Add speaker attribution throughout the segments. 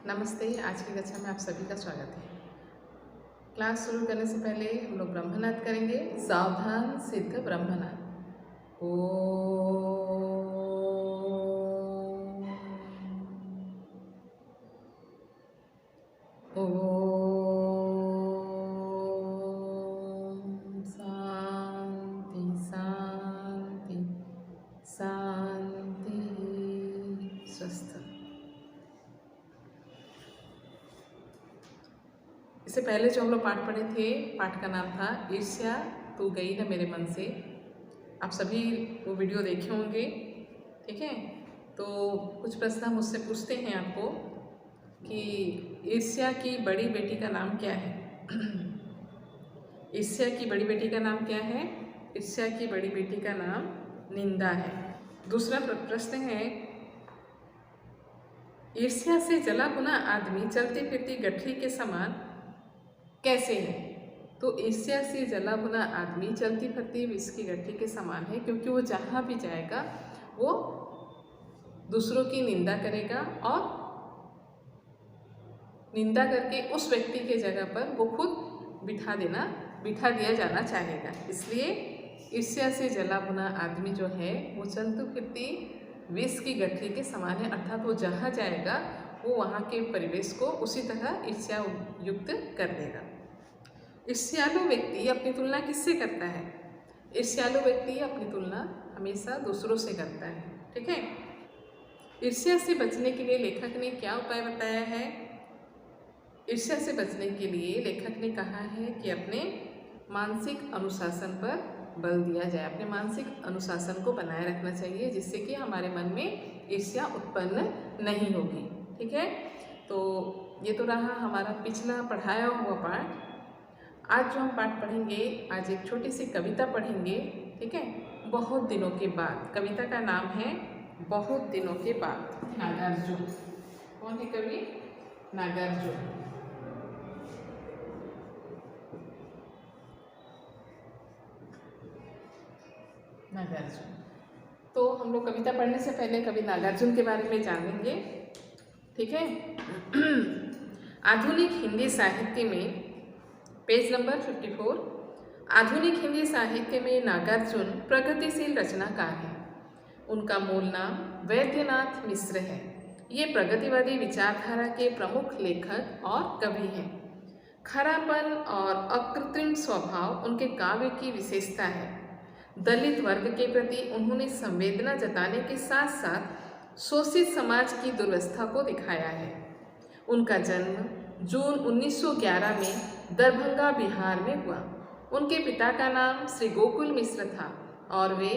Speaker 1: नमस्ते। आज की कक्षा में आप सभी का स्वागत है। क्लास शुरू करने से पहले हम लोग ब्रह्मनाद करेंगे। सावधान सिद्ध ब्रह्मनाद। शांति शांति शांति। स्वस्थ। इससे पहले जो हम लोग पाठ पढ़े थे, पाठ का नाम था ईर्ष्या तू गई न मेरे मन से। आप सभी वो वीडियो देखे होंगे, ठीक है। तो कुछ प्रश्न मुझसे पूछते हैं आपको कि ईर्ष्या की बड़ी बेटी का नाम क्या है। ईर्ष्या की बड़ी बेटी का नाम क्या है? ईर्ष्या की बड़ी बेटी का नाम निंदा है। दूसरा प्रश्न है, ईर्ष्या से जला भुना आदमी चलती फिरती गठरी के समान कैसे है? तो ईर्ष्या से जला भुना आदमी चलती फिरती विष की गठरी के समान है, क्योंकि वो जहाँ भी जाएगा वो दूसरों की निंदा करेगा और निंदा करके उस व्यक्ति के जगह पर वो खुद बिठा दिया जाना चाहेगा। इसलिए ईर्ष्या से जला भुना आदमी जो है वो चलती फिरती विष की गठरी के समान है, अर्थात वो जहाँ जाएगा वो वहाँ के परिवेश को उसी तरह ईर्ष्या युक्त कर देगा। ईर्ष्यालु व्यक्ति अपनी तुलना किससे करता है? ईर्ष्यालु व्यक्ति अपनी तुलना हमेशा दूसरों से करता है, ठीक है। ईर्ष्या से बचने के लिए लेखक ने क्या उपाय बताया है? ईर्ष्या से बचने के लिए लेखक ने कहा है कि अपने मानसिक अनुशासन पर बल दिया जाए। अपने मानसिक अनुशासन को बनाए रखना चाहिए, जिससे कि हमारे मन में ईर्ष्या उत्पन्न नहीं होगी, ठीक है। तो ये तो रहा हमारा पिछला पढ़ाया हुआ पाठ। आज जो हम पाठ पढ़ेंगे, आज एक छोटी सी कविता पढ़ेंगे, ठीक है। बहुत दिनों के बाद। कविता का नाम है बहुत दिनों के बाद। नागार्जुन। कौन है कवि? नागार्जुन। नागार्जुन। तो हम लोग कविता पढ़ने से पहले कवि नागार्जुन के बारे में जानेंगे, ठीक है। आधुनिक हिंदी साहित्य में पेज नंबर 54। आधुनिक हिंदी साहित्य में नागार्जुन प्रगतिशील रचनाकार हैं। उनका मूल नाम वैद्यनाथ मिश्र है। ये प्रगतिवादी विचारधारा के प्रमुख लेखक और कवि हैं। खरापन और अकृत्रिम स्वभाव उनके काव्य की विशेषता है। दलित वर्ग के प्रति उन्होंने संवेदना जताने के साथ साथ शोषित समाज की दुर्वस्था को दिखाया है। उनका जन्म जून 1911 में दरभंगा, बिहार में हुआ। उनके पिता का नाम श्री गोकुल मिश्र था और वे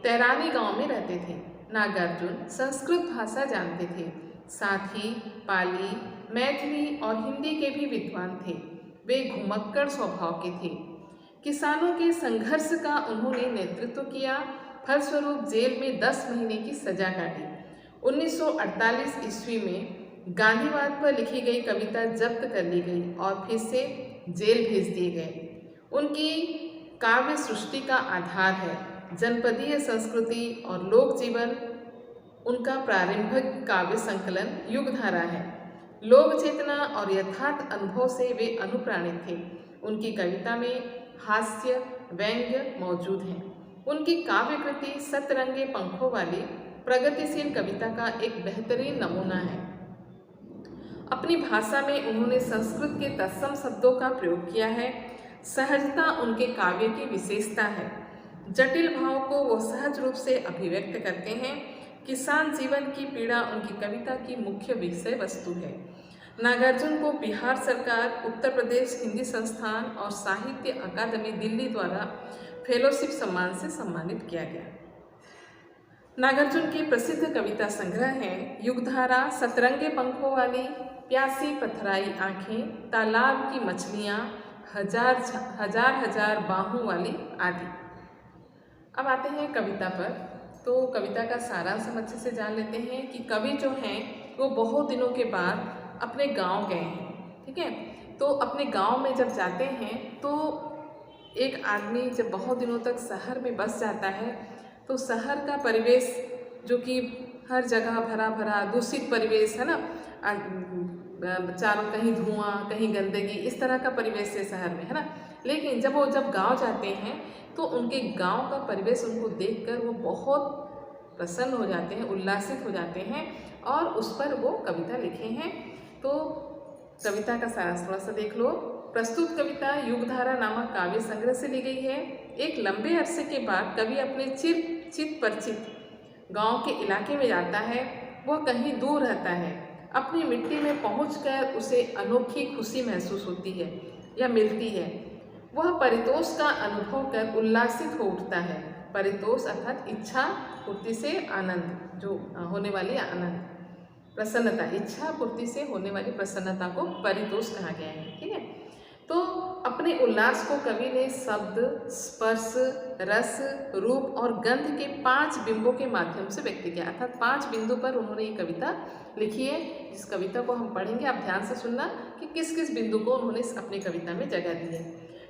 Speaker 1: तैरानी गांव में रहते थे। नागार्जुन संस्कृत भाषा जानते थे, साथ ही पाली, मैथिली और हिंदी के भी विद्वान थे। वे घुमक्कड़ स्वभाव के थे। किसानों के संघर्ष का उन्होंने नेतृत्व किया। फलस्वरूप जेल में 10 महीने की सजा काटी। 1948 ईस्वी में गांधीवाद पर लिखी गई कविता जब्त कर ली गई और फिर से जेल भेज दिए गए। उनकी काव्य सृष्टि का आधार है जनपदीय संस्कृति और लोक जीवन। उनका प्रारंभिक काव्य संकलन युगधारा है। लोक चेतना और यथार्थ अनुभव से वे अनुप्राणित थे। उनकी कविता में हास्य, व्यंग्य मौजूद हैं। उनकी काव्य कृति सतरंगे पंखों वाली प्रगतिशील कविता का एक बेहतरीन नमूना है। अपनी भाषा में उन्होंने संस्कृत के तत्सम शब्दों का प्रयोग किया है। सहजता उनके काव्य की विशेषता है। जटिल भाव को वो सहज रूप से अभिव्यक्त करते हैं। किसान जीवन की पीड़ा उनकी कविता की मुख्य विषय वस्तु है। नागार्जुन को बिहार सरकार, उत्तर प्रदेश हिंदी संस्थान और साहित्य अकादमी दिल्ली द्वारा फेलोशिप सम्मान से सम्मानित किया गया। नागार्जुन के प्रसिद्ध कविता संग्रह हैं युगधारा, सतरंगे पंखों वाली, प्यासी पथराई आँखें, तालाब की मछलियाँ, हजार बाहों वाली आदि। अब आते हैं कविता पर। तो कविता का सारांश हम अच्छे से जान लेते हैं कि कवि जो हैं वो बहुत दिनों के बाद अपने गांव गए हैं, ठीक है। तो अपने गांव में जब जाते हैं तो एक आदमी जब बहुत दिनों तक शहर में बस जाता है तो शहर का परिवेश जो कि हर जगह भरा भरा दूषित परिवेश है ना, चारों कहीं धुआं, कहीं गंदगी, इस तरह का परिवेश है शहर में, है ना। लेकिन जब वो गांव जाते हैं तो उनके गांव का परिवेश उनको देखकर वो बहुत प्रसन्न हो जाते हैं, उल्लासित हो जाते हैं और उस पर वो कविता लिखे हैं। तो कविता का सारांश थोड़ा सा देख लो। प्रस्तुत कविता युगधारा नामक काव्य संग्रह से ली गई है। एक लंबे अरसे के बाद कवि अपने चित परिचित गांव के इलाके में जाता है। वह कहीं दूर रहता है। अपनी मिट्टी में पहुंचकर उसे अनोखी खुशी महसूस होती है या मिलती है। वह परितोष का अनुभव कर उल्लासित हो उठता है। परितोष अर्थात इच्छा पूर्ति से आनंद, जो होने वाली आनंद, प्रसन्नता, इच्छा पूर्ति से होने वाली प्रसन्नता को परितोष कहा गया है। ठीक है। तो अपने उल्लास को कवि ने शब्द, स्पर्श, रस, रूप और गंध के 5 बिंबों के माध्यम से व्यक्त किया, अर्थात 5 बिंदु पर उन्होंने ये कविता लिखी है। जिस कविता को हम पढ़ेंगे आप ध्यान से सुनना कि किस किस बिंदु को उन्होंने अपनी कविता में जगह दी है।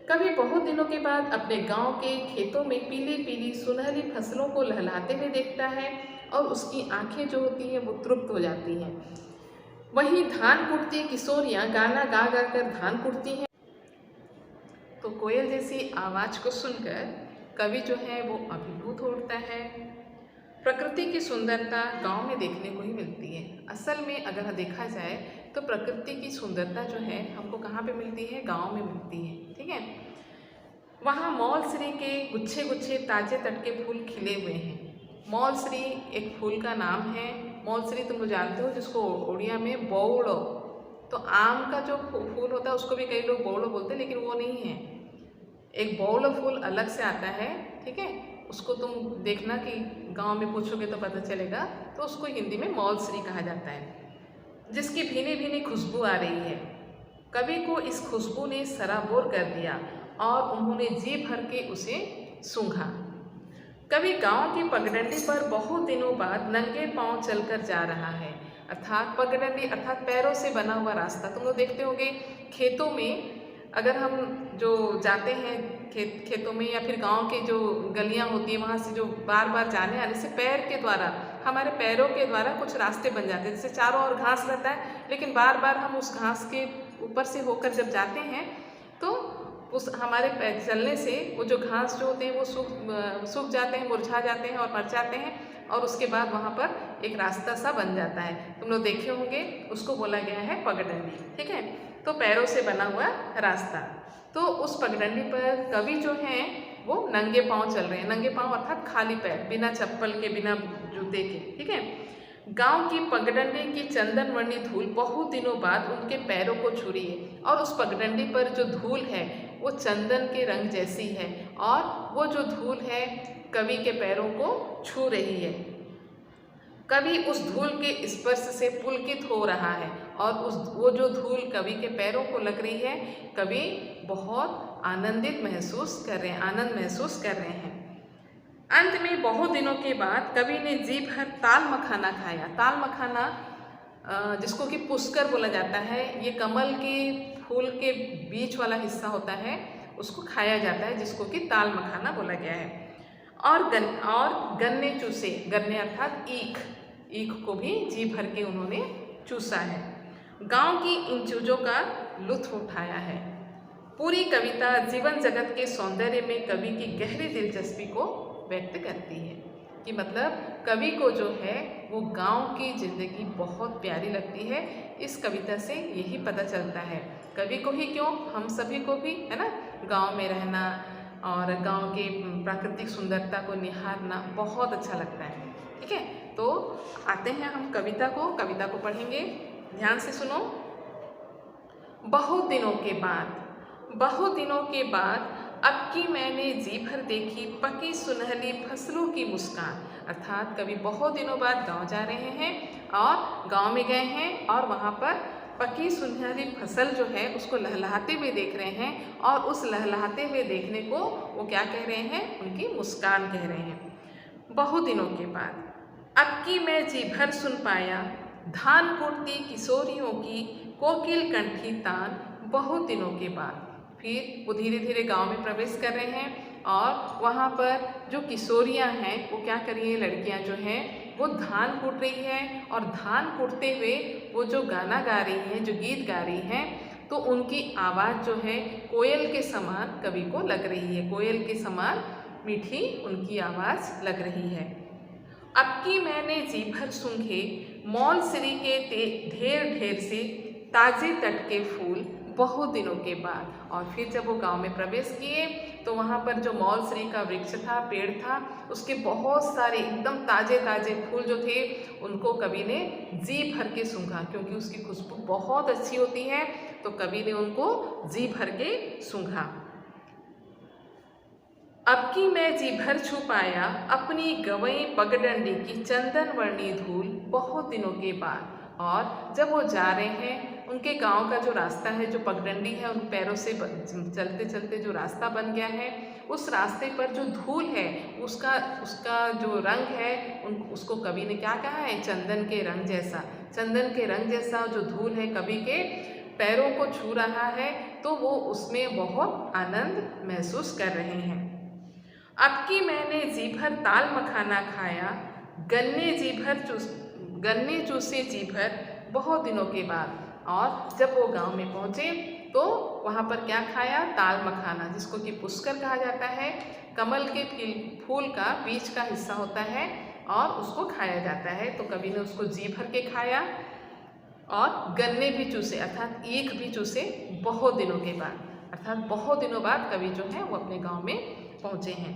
Speaker 1: कवि बहुत दिनों के बाद अपने गांव के खेतों में पीली पीली सुनहरी फसलों को लहलहाते हुए देखता है और उसकी आंखें जो होती हैं वो तृप्त हो जाती हैं। वहीं धान कुटती किशोरियां गाना गा गा कर धान कुटती हैं। तो कोयल जैसी आवाज़ को सुनकर कवि जो है वो अभिभूत हो उठता है। प्रकृति की सुंदरता गांव में देखने को ही मिलती है। असल में अगर देखा जाए तो प्रकृति की सुंदरता जो है हमको कहाँ पे मिलती है? गांव में मिलती है। ठीक है। वहाँ मौलश्री के गुच्छे गुच्छे ताजे टटके फूल खिले हुए हैं। मौलश्री एक फूल का नाम है। मौलश्री तुम लोग जानते हो, जिसको उड़िया में बौड़ो, तो आम का जो फूल होता है उसको भी कई लोग बौड़ो बोलते हैं, लेकिन वो नहीं है। एक बौड़ फूल अलग से आता है। ठीक है। उसको तुम देखना कि गांव में पूछोगे तो पता चलेगा। तो उसको हिंदी में मौलश्री कहा जाता है, जिसकी भीनी भीनी खुशबू आ रही है। कवि को इस खुशबू ने सराबोर कर दिया और उन्होंने जी भर के उसे सूंघा। कवि गांव की पगडंडी पर बहुत दिनों बाद नंगे पांव चलकर जा रहा है। अर्थात पगडंडी अर्थात पैरों से बना हुआ रास्ता। तुम लोग देखते होंगे खेतों में, अगर हम जो जाते हैं खेतों में या फिर गांव के जो गलियां होती है वहाँ से जो बार बार जाने आने से पैर के द्वारा, हमारे पैरों के द्वारा कुछ रास्ते बन जाते हैं। जैसे चारों ओर घास रहता है, लेकिन बार बार हम उस घास के ऊपर से होकर जब जाते हैं तो उस हमारे पैर चलने से वो जो घास जो होते हैं वो सूख जाते हैं, मुरझा जाते हैं और मर जाते हैं, और उसके बाद वहाँ पर एक रास्ता सा बन जाता है। तुम लोग देखे होंगे, उसको बोला गया है पगडंडी। ठीक है। तो पैरों से बना हुआ रास्ता। तो उस पगडंडी पर कवि जो हैं वो नंगे पांव चल रहे हैं। नंगे पांव अर्थात खाली पैर, बिना चप्पल के, बिना जूते के। ठीक है। गांव की पगडंडी की चंदन वर्णी धूल बहुत दिनों बाद उनके पैरों को छू रही है, और उस पगडंडी पर जो धूल है वो चंदन के रंग जैसी है, और वो जो धूल है कवि के पैरों को छू रही है। कवि उस धूल के स्पर्श से पुलकित हो रहा है, और वो जो धूल कवि के पैरों को लग रही है, कवि बहुत आनंदित महसूस कर रहे हैं, आनंद महसूस कर रहे हैं। अंत में बहुत दिनों के बाद कवि ने जी भर ताल मखाना खाया। ताल मखाना जिसको कि पुष्कर बोला जाता है, ये कमल के फूल के बीच वाला हिस्सा होता है, उसको खाया जाता है, जिसको कि ताल मखाना बोला गया है। और गन्ने चूसे, गन्ने अर्थात ईख को भी जी भर के उन्होंने चूसा है। गांव की इन चीज़ों का लुत्फ उठाया है। पूरी कविता जीवन जगत के सौंदर्य में कवि की गहरी दिलचस्पी को व्यक्त करती है, कि मतलब कवि को जो है वो गांव की ज़िंदगी बहुत प्यारी लगती है। इस कविता से यही पता चलता है, कवि को ही क्यों, हम सभी को भी, है ना, गांव में रहना और गांव के प्राकृतिक सुंदरता को निहारना बहुत अच्छा लगता है। ठीक है। तो आते हैं हम कविता को पढ़ेंगे, ध्यान से सुनो। बहुत दिनों के बाद अब की मैंने जी भर देखी पकी सुनहली फसलों की मुस्कान। अर्थात कवि बहुत दिनों बाद गांव जा रहे हैं और गांव में गए हैं, और वहाँ पर पकी सुनहरी फसल जो है उसको लहलहाते हुए देख रहे हैं, और उस लहलहाते हुए देखने को वो क्या कह रहे हैं, उनकी मुस्कान कह रहे हैं। बहुत दिनों के बाद अब की मैं जी भर सुन पाया धान कुटती किशोरियों की कोकिल कंठी तान। बहुत दिनों के बाद फिर वो धीरे धीरे गांव में प्रवेश कर रहे हैं, और वहाँ पर जो किशोरियाँ हैं वो क्या कर रही हैं, लड़कियाँ जो हैं वो धान कूट रही है और धान कूटते हुए वो जो गाना गा रही हैं, जो गीत गा रही हैं, तो उनकी आवाज़ जो है कोयल के समान कवि को लग रही है। कोयल के समान मीठी उनकी आवाज़ लग रही है। अब की मैंने जी भर सूंघे मौलसिरी के ढेर ढेर से ताजे तट के फूल बहुत दिनों के बाद। और फिर जब वो गांव में प्रवेश किए तो वहाँ पर जो मौलसिरी का वृक्ष था, पेड़ था, उसके बहुत सारे एकदम ताजे ताजे फूल जो थे उनको कवि ने जी भर के सूंघा, क्योंकि उसकी खुशबू बहुत अच्छी होती है, तो कवि ने उनको जी भर के सूंघा। अब की मैं जी भर छू पाया अपनी गवई पगडंडी की चंदन वर्णी धूल बहुत दिनों के बाद। और जब वो जा रहे हैं, उनके गांव का जो रास्ता है, जो पगडंडी है, उन पैरों से चलते चलते जो रास्ता बन गया है, उस रास्ते पर जो धूल है उसका जो रंग है, उसको कवि ने क्या कहा है? चंदन के रंग जैसा। चंदन के रंग जैसा जो धूल है कवि के पैरों को छू रहा है, तो वो उसमें बहुत आनंद महसूस कर रहे हैं। अब की मैंने जी भर ताल मखाना खाया गन्ने चूसे जी भर बहुत दिनों के बाद। और जब वो गांव में पहुँचे तो वहाँ पर क्या खाया? ताल मखाना, जिसको कि पुष्कर कहा जाता है। कमल के फूल का बीच का हिस्सा होता है और उसको खाया जाता है, तो कवि ने उसको जी भर के खाया। और गन्ने भी चूसे, अर्थात ईख भी चूसे बहुत दिनों के बाद, अर्थात बहुत दिनों बाद कवि जो है वो अपने गांव में पहुँचे हैं।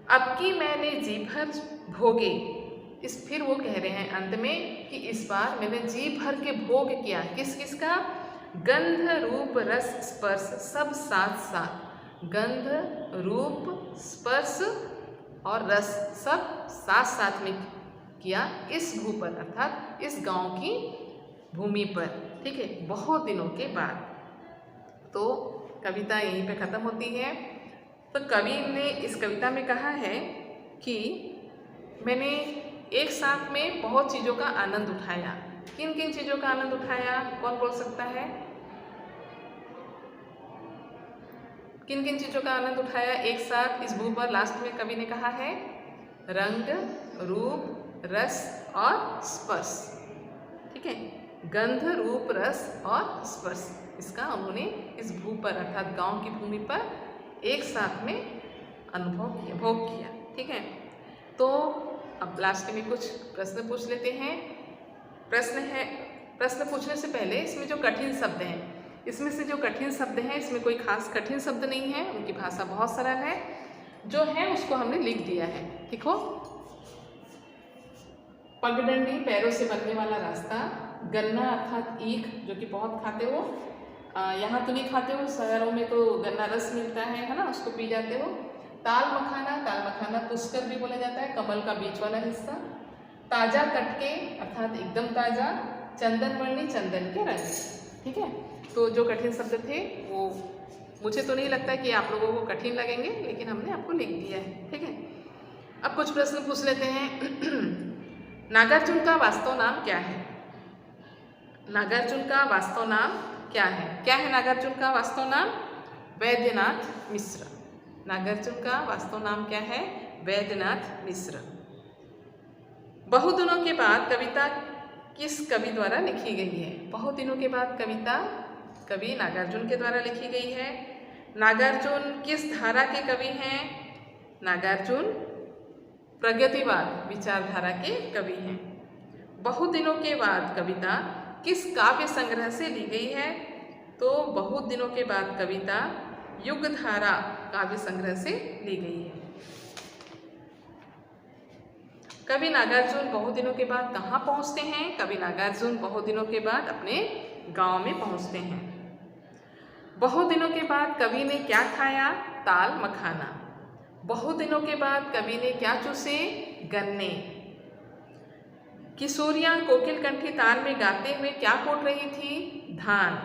Speaker 1: अब की मैंने जी भर भोगे, फिर वो कह रहे हैं अंत में कि इस बार मैंने जी भर के भोग किया। किस किस का? गंध रूप रस स्पर्श सब साथ साथ। गंध रूप स्पर्श और रस सब साथ साथ में किया इस भू पर, अर्थात इस गांव की भूमि पर। ठीक है, बहुत दिनों के बाद। तो कविता यहीं पे ख़त्म होती है। तो कवि ने इस कविता में कहा है कि मैंने एक साथ में बहुत चीज़ों का आनंद उठाया। किन किन चीज़ों का आनंद उठाया? कौन बोल सकता है? किन किन चीज़ों का आनंद उठाया एक साथ इस भू पर? लास्ट में कवि ने कहा है रंग, रूप, रस और स्पर्श। ठीक है, गंध, रूप, रस और स्पर्श, इसका उन्होंने इस भू पर अर्थात गांव की भूमि पर एक साथ में अनुभव किया, भोग किया। ठीक है, तो अब लास्ट में कुछ प्रश्न पूछ लेते हैं। प्रश्न पूछने से पहले इसमें जो कठिन शब्द हैं, इसमें से जो कठिन शब्द हैं, इसमें कोई खास कठिन शब्द नहीं है, उनकी भाषा बहुत सरल है। जो है उसको हमने लिख दिया है। ठीक हो? पगडंडी, पैरों से बनने वाला रास्ता। गन्ना अर्थात ईख, जो कि बहुत खाते हो, यहाँ तो नहीं खाते हो, शहरों में तो गन्ना रस मिलता है ना, उसको पी जाते हो। ताल मखाना पुष्कर भी बोला जाता है, कमल का बीच वाला हिस्सा। ताजा कटके अर्थात एकदम ताजा। चंदन वर्णी, चंदन के रंग। ठीक है, तो जो कठिन शब्द थे वो मुझे तो नहीं लगता कि आप लोगों को कठिन लगेंगे, लेकिन हमने आपको लिख दिया है। ठीक है, अब कुछ प्रश्न पूछ लेते हैं। नागार्जुन का वास्तव नाम क्या है? नागार्जुन का वास्तव नाम क्या है? क्या है नागार्जुन का वास्तव नाम? वैद्यनाथ मिश्र। नागार्जुन का वास्तव नाम क्या है? वैद्यनाथ मिश्र। बहुत दिनों के बाद कविता किस कवि द्वारा लिखी गई है? बहुत दिनों के बाद कविता कवि नागार्जुन के द्वारा लिखी गई है। नागार्जुन किस धारा के कवि हैं? नागार्जुन प्रगतिवाद विचारधारा के कवि हैं। बहुत दिनों के बाद कविता किस काव्य संग्रह से ली गई है? तो बहुत दिनों के बाद कविता युगधारा काव्य संग्रह से ली गई है। कवि नागार्जुन बहुत दिनों के बाद कहाँ पहुँचते हैं? कवि नागार्जुन बहुत दिनों के बाद अपने गांव में पहुँचते हैं। बहुत दिनों के बाद कवि ने क्या खाया? ताल मखाना। बहुत दिनों के बाद कवि ने क्या चूसे? गन्ने। किशोरियाँ कोकिल कंठी ताल में गाते हुए क्या कूट रही थी? धान।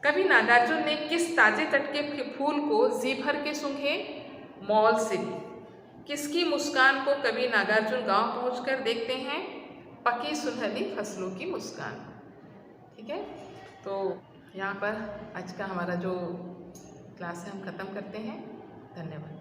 Speaker 1: कवि नागार्जुन ने किस ताजे तट के फूल को जी भर के सूंघे? मौलसिरी। किसकी मुस्कान को कवि नागार्जुन गांव पहुंचकर देखते हैं? पकी सुनहरी फसलों की मुस्कान। ठीक है, तो यहाँ पर आज का हमारा जो क्लास है हम ख़त्म करते हैं। धन्यवाद।